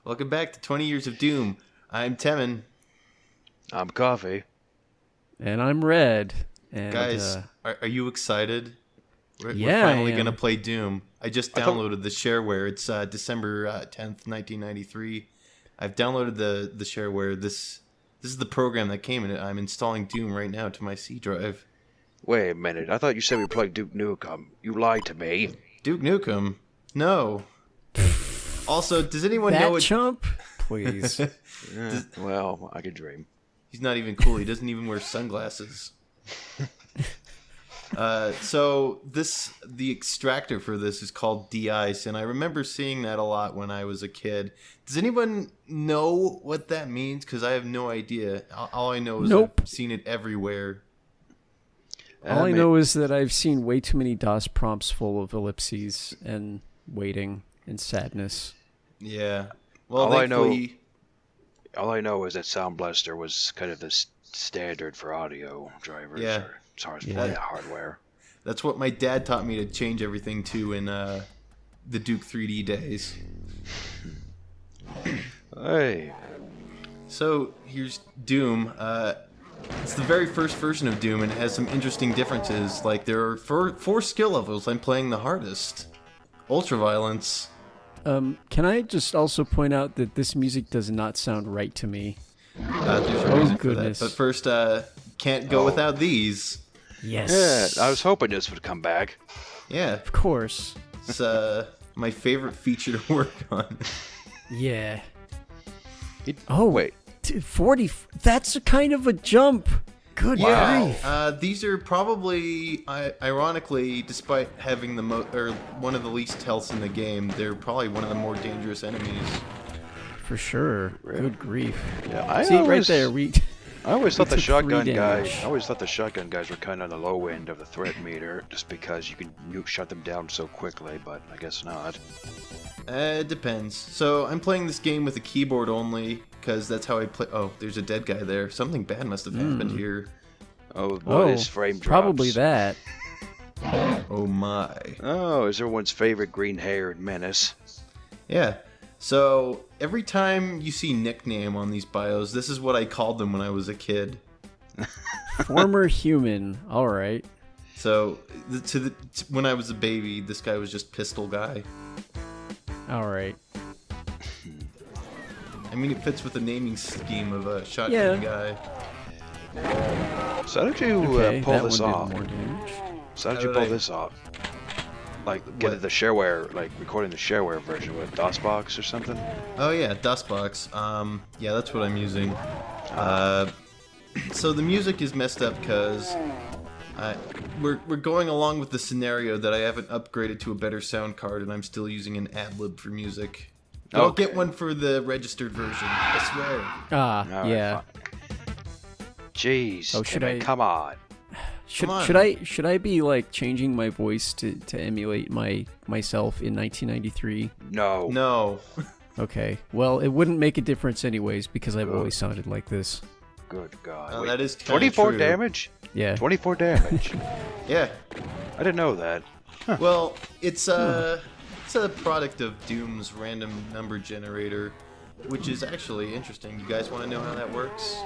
Welcome back to 20 Years of Doom. I'm Temin. I'm Coffee. And I'm Red. And, Guys, are you excited? We're I finally am. going to play Doom. I just downloaded the shareware. It's December 10th, 1993. I've downloaded the shareware. This is the program that came in it. I'm installing Doom right now to my C drive. Wait a minute. I thought you said we played Duke Nukem. You lied to me. Duke Nukem? No. Also, does anyone that know what... chump? Please. Well, I could dream. He's not even cool. He doesn't even wear sunglasses. So the extractor for this is called de-ice, and I remember seeing that a lot when I was a kid. Does anyone know what that means? Because I have no idea. All I know is Nope. I've seen it everywhere. All I know is that I've seen way too many DOS prompts full of ellipses and waiting and sadness. Yeah. Well, All thankfully... All I know is that Sound Blaster was kind of the standard for audio drivers. Yeah. Or as far as playing hardware. That's what my dad taught me to change everything to in the Duke 3D days. Hey. So here's Doom. It's the very first version of Doom, and it has some interesting differences. Like, there are four skill levels. I'm playing the hardest. Ultraviolence. Can I just also point out that this music does not sound right to me? There's a reason for that. goodness. But first, can't go without these. Yes. Yeah, I was hoping this would come back. Yeah, Of course. it's my favorite feature to work on. Yeah. Oh, wait. 40. That's a kind of a jump. Good grief. These are probably, ironically, despite having one of the least health in the game, they're probably one of the more dangerous enemies. For sure. Good grief. Yeah, See, right there, I always thought the took 3 shotgun damage. guys. I always thought the shotgun guys were kind of on the low end of the threat meter, just because you can shut them down so quickly. But I guess not. It depends. So I'm playing this game with a keyboard only, because that's how I play. Oh, there's a dead guy there. Something bad must have happened here. Oh, boy, his frame drops. Probably that. Oh my. Oh, is everyone's favorite green-haired menace? Yeah. So every time you see nickname on these bios, this is what I called them when I was a kid. Former human. All right. So when I was a baby, this guy was just Pistol Guy. All right. I mean, it fits with the naming scheme of a shotgun guy. So how did you Okay, pull that this one off? did more damage. So how did How you did pull I- this off? Like get the shareware, like recording the shareware version with DOSBox or something? Oh yeah, Dustbox. Yeah, that's what I'm using. So the music is messed up because we're going along with the scenario that I haven't upgraded to a better sound card, and I'm still using an ad-lib for music. But I'll get one for the registered version. I swear. Ah, All right, yeah. fine. Jeez. Oh, should Timmy, I- Come on. Should Come on. should I be like changing my voice to emulate myself in 1993? No. No. Okay. Well, it wouldn't make a difference anyways because I've always sounded like this. Good God. Oh, Wait, that is kinda 24 true. damage? Yeah. 24 damage. Yeah. I didn't know that. Well, it's a product of Doom's random number generator, which is actually interesting. You guys want to know how that works?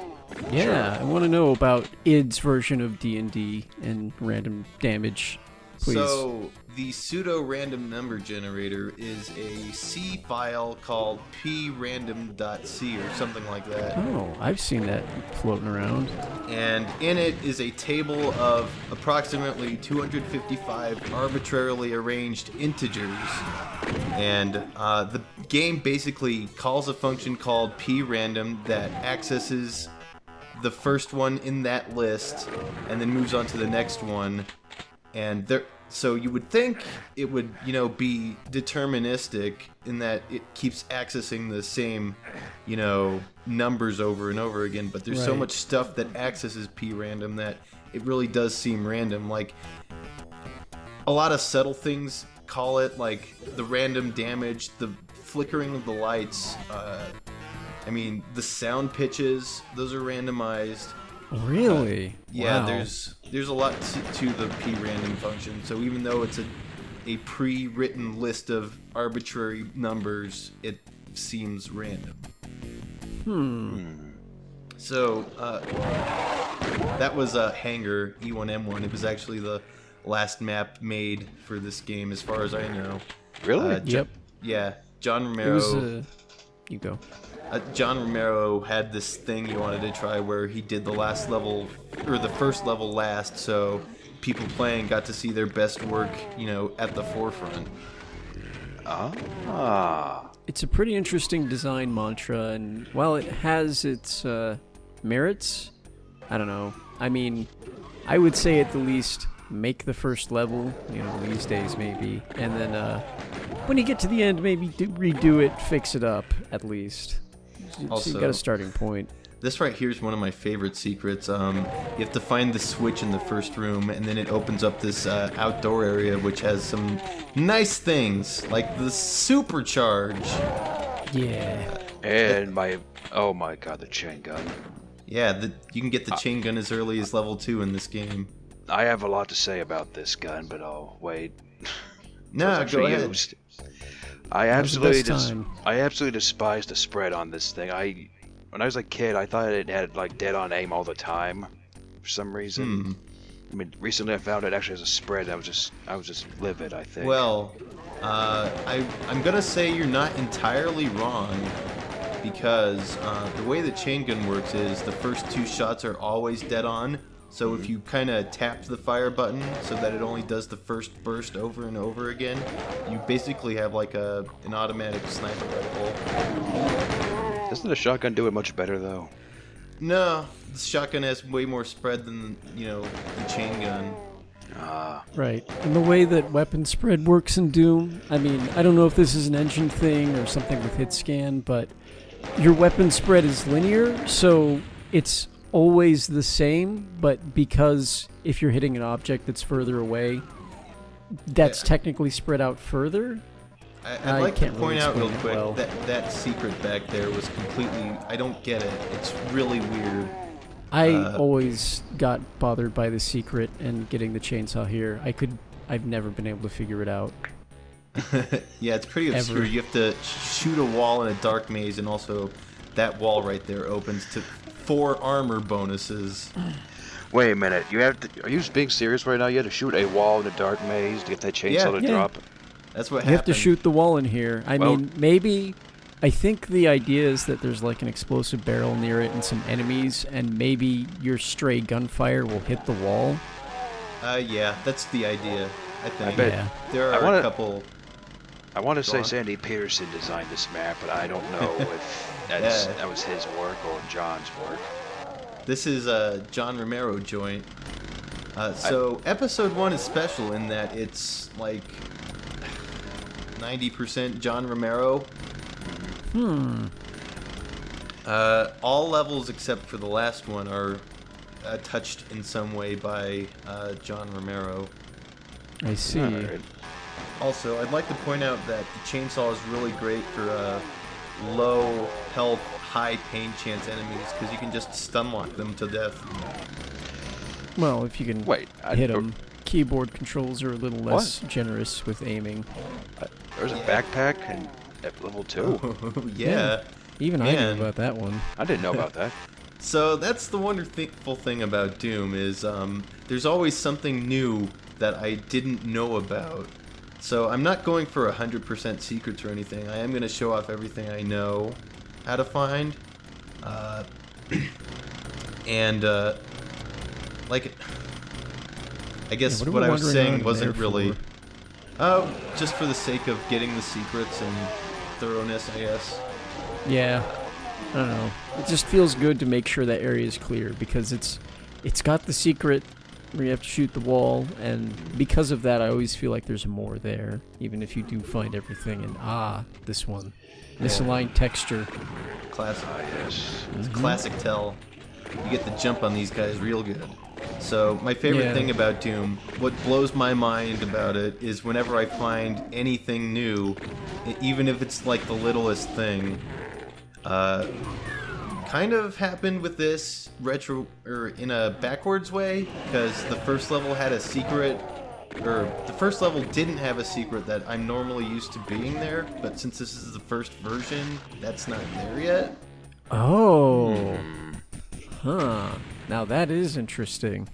Yeah. I want to know about id's version of D&D and random damage. Please. So the pseudo random number generator is a C file called prandom.c or something like that. Oh, I've seen that floating around. And in it is a table of approximately 255 arbitrarily arranged integers. And the game basically calls a function called prandom that accesses the first one in that list and then moves on to the next one. And so you would think it would, be deterministic in that it keeps accessing the same, numbers over and over again. But there's so Right. much stuff that accesses prandom that it really does seem random. Like, a lot of subtle things call it, like the random damage, the flickering of the lights. The sound pitches, those are randomized. Really? Yeah, Wow. there's a lot to the prandom function. So even though it's a pre-written list of arbitrary numbers, it seems random. So, that was Hangar E1M1. It was actually the last map made for this game, as far as I know. Really? Yep. Yeah, John It Romero. was you go. John Romero had this thing he wanted to try where he did the last level, or the first level last, so people playing got to see their best work, at the forefront. It's a pretty interesting design mantra, and while it has its merits, I don't know. I mean, I would say at the least make the first level, these days maybe, and then when you get to the end, maybe redo it, fix it up at least. So Also, you got a starting point. This right here is one of my favorite secrets. You have to find the switch in the first room, and then it opens up this outdoor area, which has some nice things, like the supercharge. Yeah. And oh my god, the chain gun. Yeah, you can get the chain gun as early as level 2 in this game. I have a lot to say about this gun, but I'll wait. No, go ahead. Used. I Now's the absolutely best time. I absolutely despise the spread on this thing. When I was a kid, I thought it had like dead-on aim all the time, for some reason. I mean, recently I found it actually has a spread. I was just livid, I think. Well, I'm gonna say you're not entirely wrong, because the way the chain gun works is the first 2 shots are always dead on. So if you kind of tap the fire button so that it only does the first burst over and over again, you basically have like an automatic sniper rifle. Doesn't the shotgun do it much better though? No, the shotgun has way more spread than the chain gun. Right. And the way that weapon spread works in Doom, I mean, I don't know if this is an engine thing or something with hit scan, but your weapon spread is linear, so it's always the same, but because if you're hitting an object that's further away, that's technically spread out further. I'd like to can't really point out real explain it quick well. that secret back there was completely... I don't get it. It's really weird. I always got bothered by the secret and getting the chainsaw here. I've never been able to figure it out. Yeah, it's pretty obscure. Ever. You have to shoot a wall in a dark maze, and also that wall right there opens to 4 armor bonuses. Wait a minute, are you being serious right now? You had to shoot a wall in a dark maze to get that chainsaw to Yeah. drop? That's what You have happened. to shoot the wall in here. I Well- mean, maybe... I think the idea is that there's like an explosive barrel near it and some enemies, and maybe your stray gunfire will hit the wall. Yeah, that's the idea, I think. bet- Yeah. There I are wanna- a couple... I want to say on. Sandy Peterson designed this map, but I don't know if that was his work or John's work. This is a John Romero joint. So episode 1 is special in that it's like 90% John Romero. All levels except for the last one are touched in some way by John Romero. I see. Alright. Also, I'd like to point out that the chainsaw is really great for low health, high pain chance enemies, because you can just stun lock them to death. Well, if you can Wait, hit them. Keyboard controls are a little less generous with aiming. There's a backpack at level 2. Yeah. Even I Man. knew about that one. I didn't know about that. So that's the wonderful thing about Doom is there's always something new that I didn't know about. So I'm not going for 100% secrets or anything. I am going to show off everything I know how to find. And like, I guess what are what we I was wandering saying around wasn't there really... for? Oh, just for the sake of getting the secrets and thoroughness, I guess. Yeah. I don't know. It just feels good to make sure that area is clear because it's got the secret where you have to shoot the wall, and because of that I always feel like there's more there, even if you do find everything and this one. Misaligned texture. Classic. Yes. It's a classic tell. You get the jump on these guys real good. So my favorite Yeah. thing about Doom, what blows my mind about it, is whenever I find anything new, even if it's like the littlest thing, kind of happened with this in a backwards way, because the first level had a secret or the first level didn't have a secret that I'm normally used to being there, but since this is the first version, that's not there yet. Oh. Huh. Now that is interesting.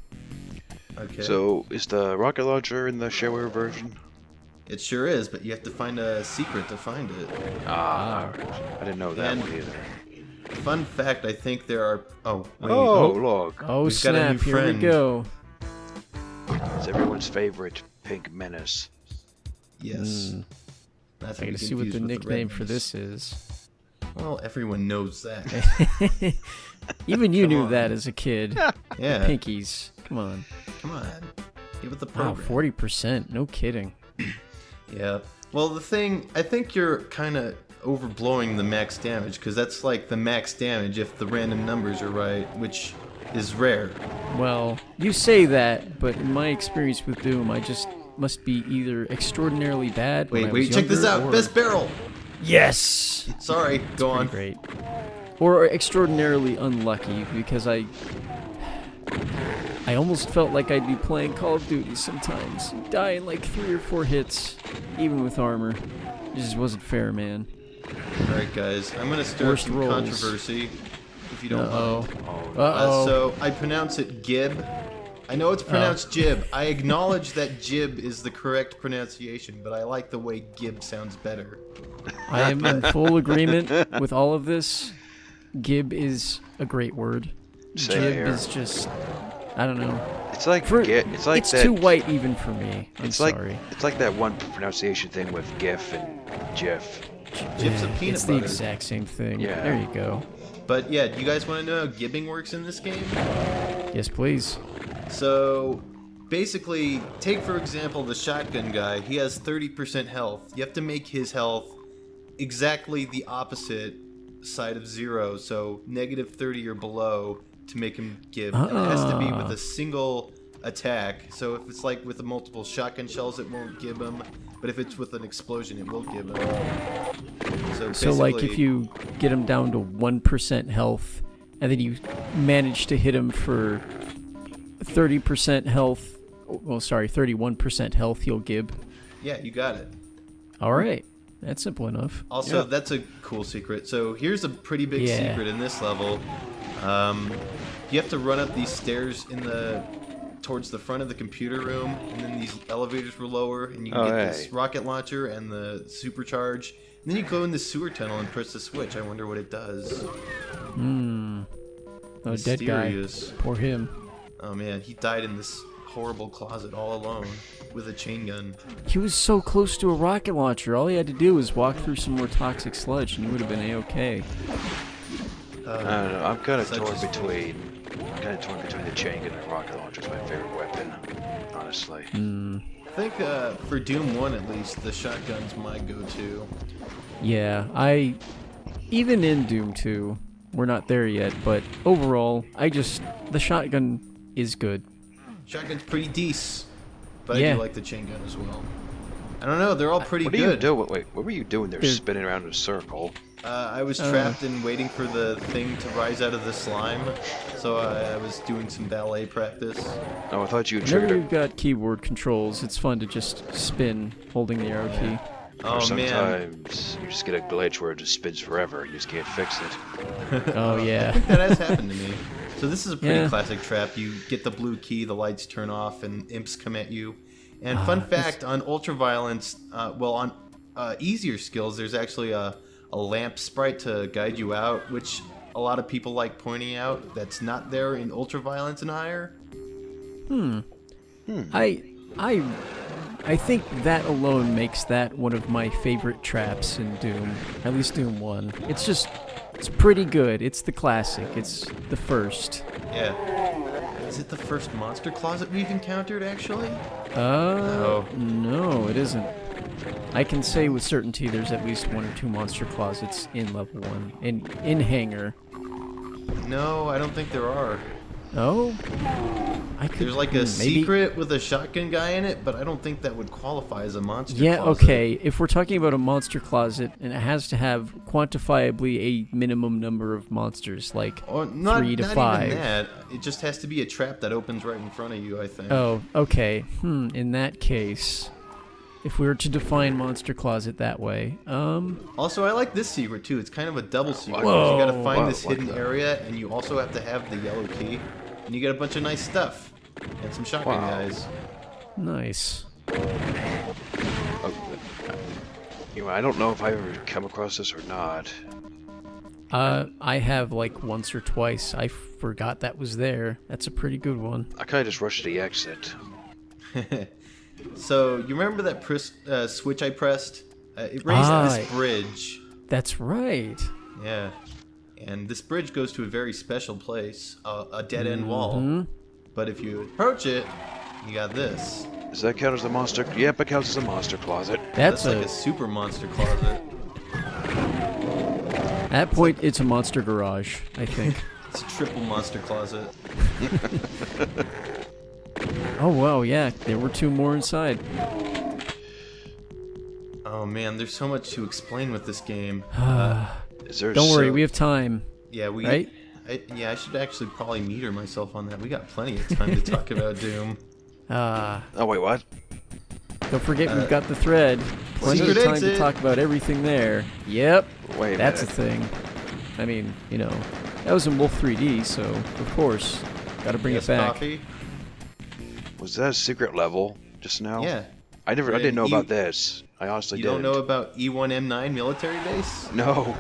Okay. So, is the rocket launcher in the shareware version? It sure is, but you have to find a secret to find it. Ah, I didn't know that And- one either. Fun fact, I think there are... Oh, wait. Oh, look. Oh, We've got a new snap. Here we friend. go. It's everyone's favorite Pink Menace. Yes. That's I gotta see what the nickname for this is. Well, everyone knows that. Even you Come knew on. that as a kid. Yeah. Pinkies. Come on. Come on. Give it the Wow, program. 40%. No kidding. Yeah. Well, the thing, I think you're kind of overblowing the max damage, because that's like the max damage if the random numbers are right, which is rare. Well, you say that, but in my experience with Doom, I just must be either extraordinarily bad. when I was Wait, check this younger, out. or- Best barrel. Yes. Sorry, go on. Great. Or extraordinarily unlucky because I almost felt like I'd be playing Call of Duty sometimes. You die in like 3 or 4 hits, even with armor. It just wasn't fair, man. All right, guys, I'm gonna start Worst some rolls. controversy, if you don't Uh-oh. mind. Oh, Uh-oh. So I pronounce it Gib. I know it's pronounced Jib. I acknowledge that Jib is the correct pronunciation, but I like the way Gib sounds better. I am in full agreement with all of this. Gib is a great word. Same Jib here. is just, I don't know. It's like it's like it's that. too white even for me. I'm It's like sorry. it's like that one pronunciation thing with GIF and GIF. Jib's a peanut It's butter. the exact same thing. Yeah. There you go. But yeah, do you guys want to know how gibbing works in this game? Yes, please. So basically, take for example the shotgun guy. He has 30% health. You have to make his health exactly the opposite side of 0, so negative 30 or below to make him give. And it has to be with a single attack. So if it's like with the multiple shotgun shells, it won't give him. But if it's with an explosion, it will give him. So, like, if basically- you get him down to 1% health, and then you manage to hit him for 30% health, well, sorry, 31% health, he'll gib. Yeah, you got it. All right. That's simple enough. Also, that's a cool secret. So here's a pretty big Yeah. secret in this level. You have to run up these stairs towards the front of the computer room, and then these elevators will lower, and you can get this rocket launcher and the supercharge. And then you go in the sewer tunnel and press the switch. I wonder what it does. Oh, dead guy. Mysterious. Poor him. Oh man, he died in this horrible closet all alone with a chain gun. He was so close to a rocket launcher. All he had to do was walk through some more toxic sludge, and he would have been A-okay. I don't know. I'm kind of Such torn is- between. I'm kind of torn between the chain gun and the rocket launcher. Is my favorite weapon, honestly. I think for Doom 1 at least, the shotgun's my go-to. Yeah, even in Doom 2, we're not there yet, but overall, the shotgun is good. Shotgun's pretty decent, but I Yeah. do like the chain gun as well. I don't know, they're all pretty What are you good. doing? Wait, what were you doing there, Dude. spinning around in a circle? I was trapped and waiting for the thing to rise out of the slime, so I was doing some ballet practice. Oh, I thought you Whenever triggered you've got keyboard controls, it's fun to just spin holding the arrow key. Oh man, sometimes you just get a glitch where it just spins forever. You just can't fix it. Oh, yeah. that has happened to me. So this is a pretty Yeah. classic trap. You get the blue key, the lights turn off, and imps come at you. And fun fact, on ultraviolence, on easier skills, there's actually a lamp sprite to guide you out, which a lot of people like pointing out. That's not there in ultraviolence and higher. I think that alone makes that one of my favorite traps in Doom, at least Doom 1. It's pretty good. It's the classic. It's the first. Yeah. Is it the first monster closet we've encountered, actually? No, it isn't. I can say with certainty there's at least 1 or 2 monster closets in level 1. In Hangar. No, I don't think there are. Oh, I could. There's like a maybe. secret with a shotgun guy in it, but I don't think that would qualify as a monster Yeah, closet. okay. If we're talking about a monster closet, and it has to have quantifiably a minimum number of monsters, like Or not, 3 to not 5. even that. It just has to be a trap that opens right in front of you, I think. Oh, okay. In that case, if we were to define monster closet that way, Also, I like this secret too. It's kind of a double secret. Whoa. You gotta find What- this what hidden the- area, and you also have to have the yellow key. And you get a bunch of nice stuff. And some shotgun Wow. guys. nice. I don't know if I've ever come across this or not. I have like once or twice. I forgot that was there. That's a pretty good one. I kind of just rushed the exit. So, you remember that switch I pressed? It raised this Ah. bridge. That's right. Yeah. And this bridge goes to a very special place, a dead-end wall. Mm-hmm. But if you approach it, you got this. Does that count as a monster? Yep, it counts as a monster closet. That's like a super monster closet. At that point, it's a monster garage, I think. It's a triple monster closet. Oh, wow, yeah. There were 2 more inside. Oh man, there's so much to explain with this game. Is there Don't worry, So- we have time. Yeah, Right? I should actually probably meter myself on that. We got plenty of time to talk about Doom. Oh, wait, what? Don't forget we've got the thread. Plenty of Secret time to exit. talk about everything there. Yep, Wait a that's a minute. thing. I mean, that was in Wolf 3D, so of course, gotta bring Yes, it back. coffee? Was that a secret level just now? Yeah. I didn't know You- about this. I honestly You didn't. don't know about E1M9 military base? No.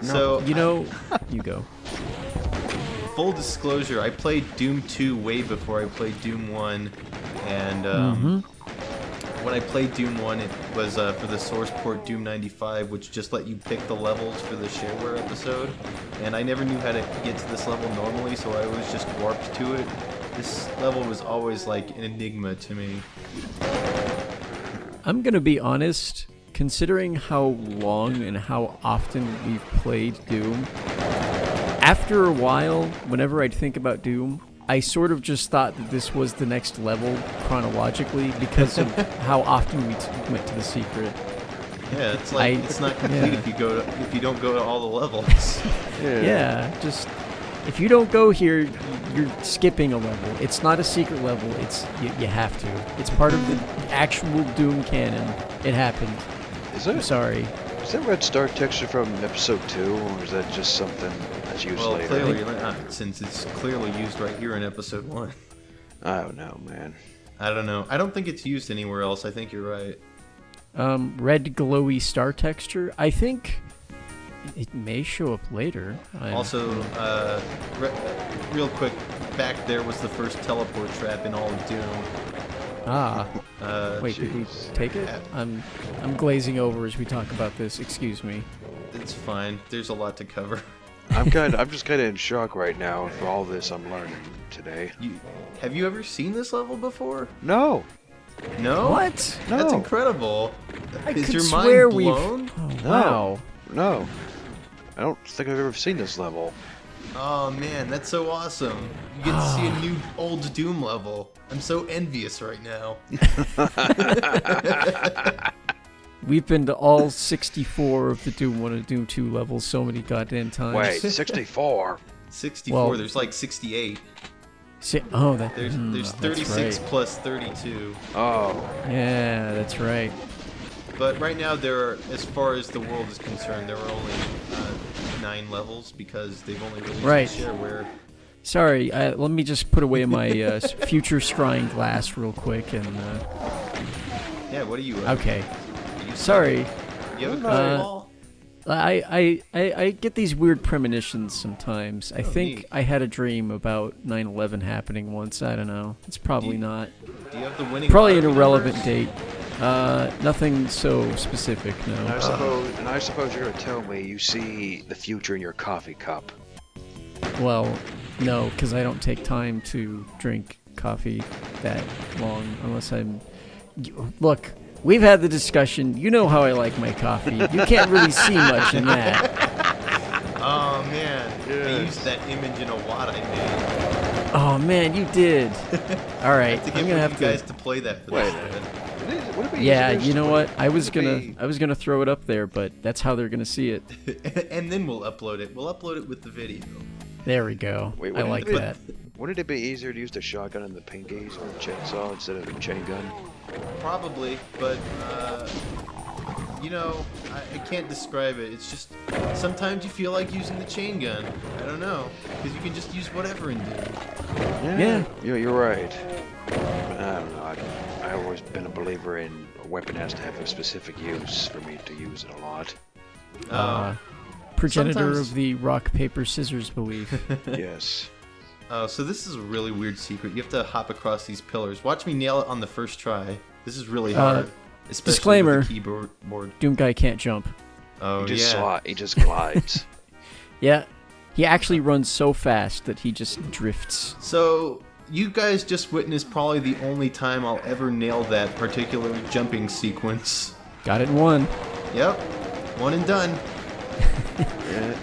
So, You go. full disclosure, I played Doom 2 way before I played Doom 1, and when I played Doom 1, it was for the source port Doom 95, which just let you pick the levels for the shareware episode, and I never knew how to get to this level normally, so I was just warped to it. This level was always like an enigma to me. I'm gonna be honest, considering how long and how often we've played Doom, after a while, whenever I'd think about Doom, I sort of just thought that this was the next level chronologically because of how often we went to the secret. Yeah, it's like I- it's not complete yeah. if you don't go to all the levels. Yeah, just if you don't go here, you're skipping a level. It's not a secret level. It's you have to. It's part of the actual Doom canon. It happened. Is I'm that, sorry. is that red star texture from episode 2, or is that just something that's used Well, later? clearly not, since it's clearly used right here in episode 1. I don't know, man. I don't know. I don't think it's used anywhere else. I think you're right. Red glowy star texture. I think it may show up later. Also, real quick, back there was the first teleport trap in all of Doom. Wait, did we jeez. take it? I'm glazing over as we talk about this. Excuse me. It's fine. There's a lot to cover. I'm just kind of in shock right now for all this I'm learning today. Have you ever seen this level before? No. No. What? No. That's incredible. I Is could your swear mind we've. blown? Oh, No. wow. No. I don't think I've ever seen this level. Oh man, that's so awesome. You get to see a new old Doom level. I'm so envious right now. We've been to all 64 of the Doom 1 and Doom 2 levels so many goddamn times. Wait, 64. 64. Well- There's like 68. Oh, that. There's that's 36 right. plus 32. Oh. Yeah, that's right. But right now, as far as the world is concerned, there are only 9 levels because they've only released Right. the shareware. Sorry, let me just put away my future scrying glass real quick and. Yeah, what are you? Okay. Are you Sorry. You have a crystal ball? I get these weird premonitions sometimes. I think neat. I had a dream about 9/11 happening once. I don't know. It's probably not. Do you have the winning? Probably an lottery irrelevant numbers? date. Nothing so specific, And no. I suppose you're gonna tell me you see the future in your coffee cup. Well, no, because I don't take time to drink coffee that long unless I'm. Look, we've had the discussion. You know how I like my coffee. You can't really see much in that. Oh man, I Yes. used that image in a wad I made. Oh man, you did. All right, To I'm get gonna have you to. guys to play that for Wait. this. Would it be Yeah, easier you to know put- what? I was Wait. gonna throw it up there, but that's how they're gonna see it. And then we'll upload it. We'll upload it with the video. There we go. Wait, I wouldn't like it be- that. Wouldn't it be easier to use the shotgun and the pinkies or the chainsaw instead of the chain gun? Probably, but you know, I can't describe it. It's just sometimes you feel like using the chain gun. I don't know, because you can just use whatever in Doom. Yeah. You're right. But I don't know. I've always been a believer in a weapon has to have a specific use for me to use it a lot. Progenitor sometimes- of the rock paper scissors belief. Yes. So this is a really weird secret. You have to hop across these pillars. Watch me nail it on the first try. This is really hard, especially disclaimer. with the keyboard. Doom guy can't jump. Oh He just yeah. he just glides. Yeah, he actually runs so fast that he just drifts. So you guys just witnessed probably the only time I'll ever nail that particular jumping sequence. Got it in one. Yep, one and done. Yeah.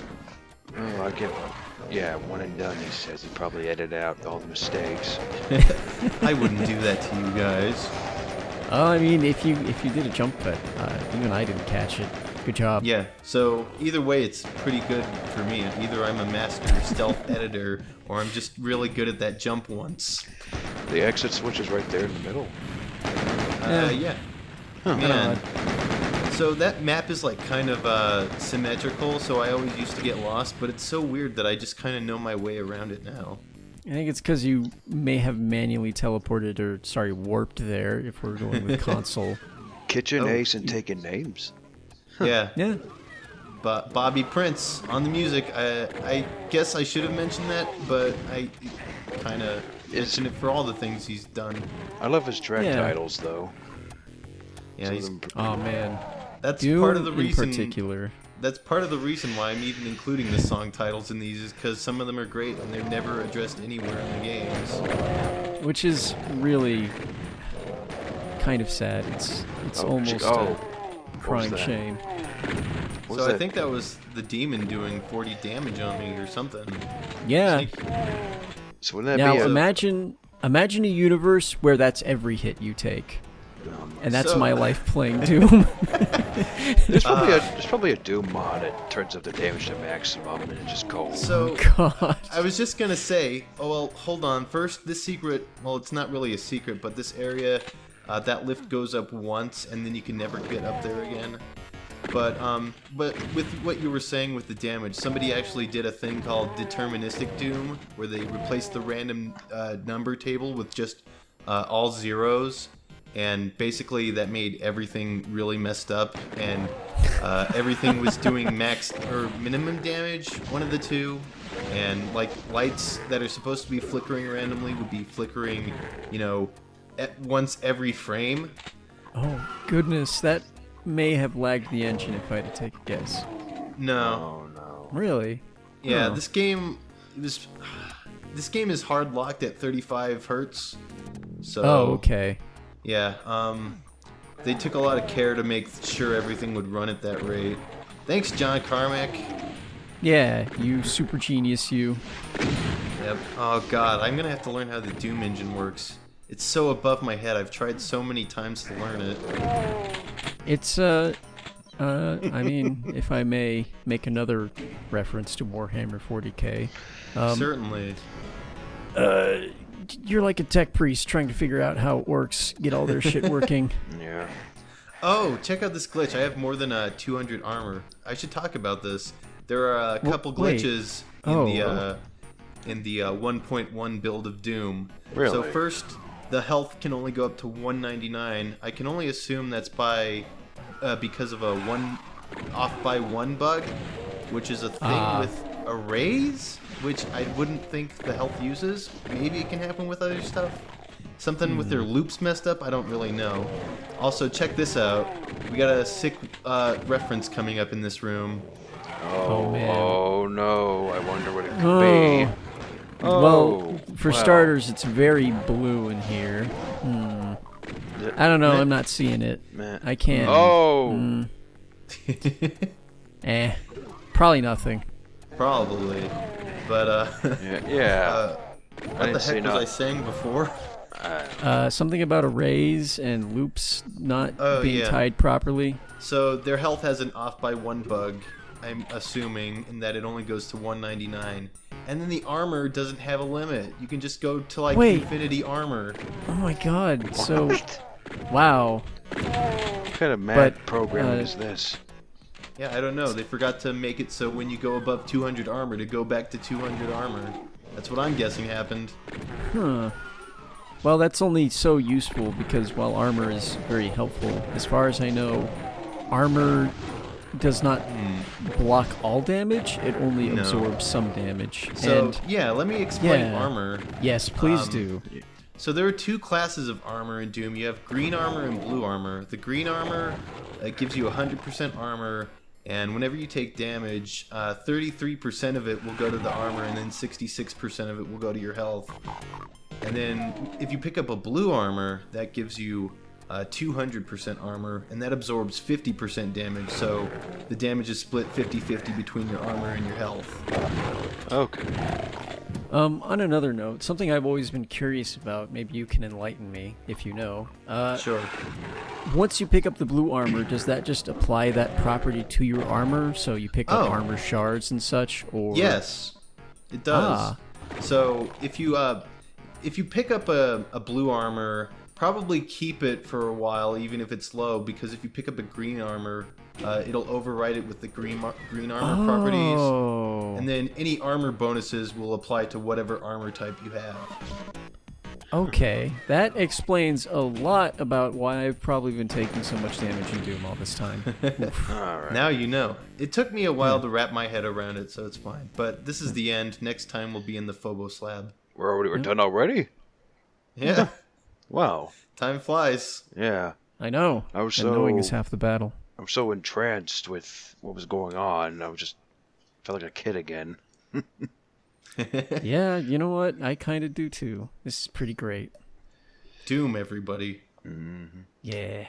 Oh, I get. Yeah, one and done. He says he probably edited out all the mistakes. I wouldn't do that to you guys. I mean, if you did a jump cut, even I didn't catch it. Good job. Yeah, so either way, it's pretty good for me. Either I'm a master stealth editor, or I'm just really good at that jump once. The exit switch is right there in the middle. Yeah. Man. So that map is like kind of symmetrical, so I always used to get lost, but it's so weird that I just kind of know my way around it now. I think it's because you may have manually teleported warped there. If we're going with console. Kitchen Oh. ace and taking names. Yeah. Yeah. But Bobby Prince on the music. I guess I should have mentioned that, but I kind of mentioned it for all the things he's done. I love his track Yeah. titles though. Yeah, Some of he's, them- Oh man. that's Doom part of the in reason. particular. That's part of the reason why I'm even including the song titles in these, is because some of them are great and they're never addressed anywhere in the games. Which is really kind of sad. It's almost a crying that? shame. What was So I that? think that was the demon doing 40 damage on me or something. Yeah. Sneaky. So wouldn't that Now be a, imagine a universe where that's every hit you take, and that's So- my life playing Doom. there's probably a Doom mod that turns up the damage to maximum and it just goes. So God. I was just gonna say, oh well, hold on. First, this secret, well, it's not really a secret, but this area, that lift goes up once, and then you can never get up there again. But with what you were saying with the damage, somebody actually did a thing called deterministic Doom, where they replaced the random number table with just all zeros, and basically that made everything really messed up, and everything was doing max or minimum damage, one of the two, and like lights that are supposed to be flickering randomly would be flickering, you know, at once every frame. Oh goodness, that may have lagged the engine if I had to take a guess. No. Oh no. Really? Yeah, Oh. this game is hard locked at 35 hertz. So Oh, okay. yeah, they took a lot of care to make sure everything would run at that rate. Thanks, John Carmack. Yeah, you super genius, you. Yep. Oh god, I'm gonna have to learn how the Doom engine works. It's so above my head. I've tried so many times to learn it. It's I mean, if I may make another reference to Warhammer 40k, Certainly. you're like a tech priest trying to figure out how orcs get all their shit working. Yeah. Oh, check out this glitch. I have more than 200 armor. I should talk about this. There are a couple wait. glitches Oh. in the 1.1 build of Doom. Really? So first, the health can only go up to 199. I can only assume that's because of a off by one bug, which is a thing with arrays, which I wouldn't think the health uses. Maybe it can happen with other stuff. Something with their loops messed up, I don't really know. Also, check this out. We got a sick reference coming up in this room. Oh, man. Oh no. I wonder what it could Oh. be. Well, for wow. starters, it's very blue in here. I don't know. I'm not seeing it. Meh. I can't. Oh. Probably nothing. Probably. But, Yeah. What the heck was I saying before? Something about arrays and loops not being yeah. tied properly. So their health has an off by 1 bug, I'm assuming, in that it only goes to 199. And then the armor doesn't have a limit. You can just go to like infinity armor. Oh my god. So, wow. What kind of mad program is this? Yeah, I don't know. They forgot to make it so when you go above 200 armor to go back to 200 armor. That's what I'm guessing happened. Huh. Well, that's only so useful because while armor is very helpful, as far as I know, armor does not block all damage. It only absorbs some damage. So, and yeah, let me explain armor. Yes, please do. So there are 2 classes of armor in Doom. You have green armor and blue armor. The green armor gives you 100% armor, and whenever you take damage, 33% of it will go to the armor, and then 66% of it will go to your health. And then if you pick up a blue armor, that gives you 200% armor, and that absorbs 50% damage, so the damage is split 50-50 between your armor and your health. Okay. On another note, something I've always been curious about, maybe you can enlighten me if you know. Sure. Once you pick up the blue armor, does that just apply that property to your armor? So you pick up armor shards and such, or yes, it does. So if you pick up a blue armor, probably keep it for a while, even if it's low, because if you pick up a green armor, it'll override it with the green armor properties, and then any armor bonuses will apply to whatever armor type you have. Okay, that explains a lot about why I've probably been taking so much damage in Doom all this time. All right. Now you know. It took me a while to wrap my head around it, so it's fine. But this is the end. Next time we'll be in the Phobos lab. We're done already? Yeah. Wow. Time flies. Yeah. I know. I was and knowing is half the battle. I'm so entranced with what was going on. I felt like a kid again. Yeah, you know what? I kind of do too. This is pretty great. Doom, everybody. Mm-hmm. Yeah.